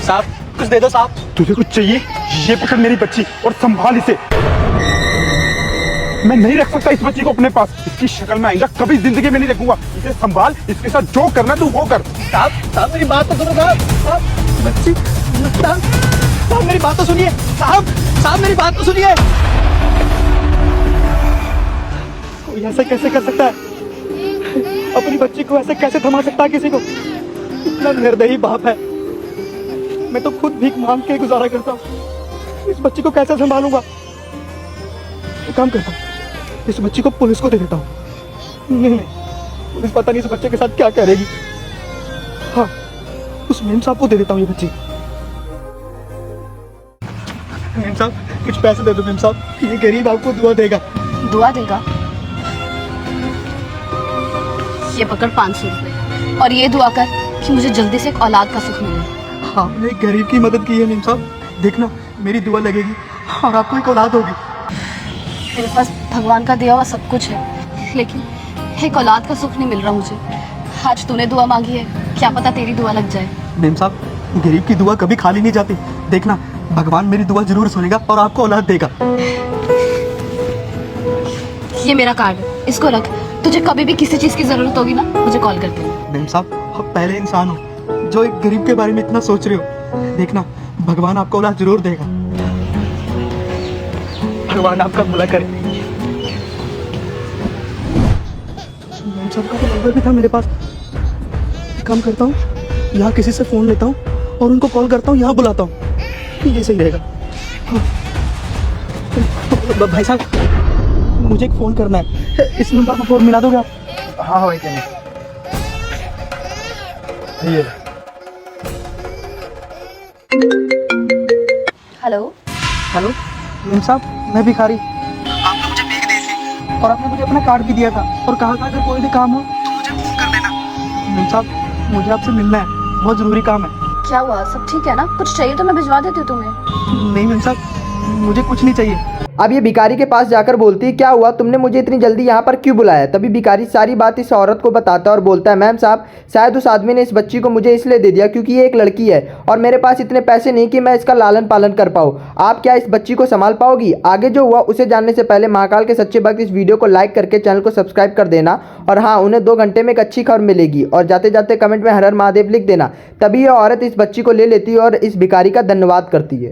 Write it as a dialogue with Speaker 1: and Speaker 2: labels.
Speaker 1: साहब कुछ दे दो साहब।
Speaker 2: तुझे कुछ चाहिए? ये पकड़ मेरी बच्ची और संभाल इसे। मैं नहीं रख सकता इस बच्ची को अपने पास। इसकी शक्ल में आएगा कभी जिंदगी में नहीं देखूंगा। इसे संभाल, इसके साथ जो करना तू वो कर।
Speaker 1: साहब मेरी बात तो सुनो साहब। बच्ची साहब मेरी बात तो सुनिए। साहब मेरी बात तो सुनिए।
Speaker 2: कोई ऐसे कैसे कर सकता है? अपनी बच्ची को ऐसे कैसे थमा सकता है किसी को? इतना निर्दयी बाप है। मैं तो खुद भीख मांग के गुजारा करता हूँ, इस बच्ची को कैसे संभालूंगा? एक काम करता हूँ, इस बच्ची को पुलिस को दे देता हूँ। नहीं, पुलिस पता नहीं इस बच्चे के साथ क्या करेगी। हाँ, उस मेम साहब को दे देता हूँ ये बच्ची। मेम साहब कुछ पैसे दे दो मेम साहब, ये गरीब आपको दुआ देगा।
Speaker 3: दुआ देगा? ये पकड़ 500 रुपए और ये दुआ कर कि मुझे जल्दी से एक औलाद का सुख मिले।
Speaker 2: आपने एक गरीब की मदद की है मेम साहब, देखना मेरी दुआ लगेगी और आपको एक औलाद होगी।
Speaker 3: मेरे पास भगवान का दिया हुआ सब कुछ है, लेकिन एक औलाद का सुख नहीं मिल रहा मुझे। आज तूने दुआ मांगी है, क्या पता तेरी दुआ लग जाए।
Speaker 2: मेम साहब, गरीब की दुआ कभी खाली नहीं जाती। देखना भगवान मेरी दुआ जरूर सुनेगा और आपको औलाद देगा।
Speaker 3: ये मेरा कार्ड है, इसको रख। तुझे कभी भी किसी चीज की जरूरत होगी ना, मुझे कॉल कर देना।
Speaker 2: मेम साहब, आप पहले इंसान हो जो एक गरीब के बारे में इतना सोच रहे हो। देखना भगवान आपको औलाद जरूर देगा। भगवान आपका भला करे। मेम साहब का तो नंबर भी था मेरे पास। एक काम करता हूँ, यहाँ किसी से फ़ोन लेता हूँ और उनको कॉल करता हूँ, यहाँ बुलाता हूँ। ये सही रहेगा। हाँ। भाई साहब, मुझे एक फ़ोन करना है, इस नंबर पर फ़ोन मिला दोगे आप? हाँ भाई चलिए।
Speaker 3: हेलो
Speaker 2: हेलो मेम साहब, मैं भिखारी। आपने मुझे भीख दी थी और आपने मुझे अपना कार्ड भी दिया था और कहा था अगर कोई भी काम हो तो मुझे फोन कर देना। मेम साहब, मुझे आपसे मिलना है, बहुत ज़रूरी काम है।
Speaker 3: क्या हुआ, सब ठीक है ना? कुछ चाहिए तो मैं भिजवा देती हूँ तुम्हें।
Speaker 2: नहीं मेम साहब, मुझे कुछ नहीं चाहिए।
Speaker 4: अब ये भिखारी के पास जाकर बोलती है, क्या हुआ, तुमने मुझे इतनी जल्दी यहाँ पर क्यों बुलाया? तभी भिखारी सारी बात इस औरत को बताता है और बोलता है, मैम साहब, शायद उस आदमी ने इस बच्ची को मुझे इसलिए दे दिया क्योंकि ये एक लड़की है और मेरे पास इतने पैसे नहीं कि मैं इसका लालन पालन कर पाऊँ। आप क्या इस बच्ची को संभाल पाओगी? आगे जो हुआ उसे जानने से पहले महाकाल के सच्चे भक्त इस वीडियो को लाइक करके चैनल को सब्सक्राइब कर देना। और हाँ, उन्हें 2 घंटे में एक अच्छी खबर मिलेगी और जाते जाते कमेंट में हर हर महादेव लिख देना। तभी यह औरत इस बच्ची को ले लेती है और इस भिखारी का धन्यवाद करती है।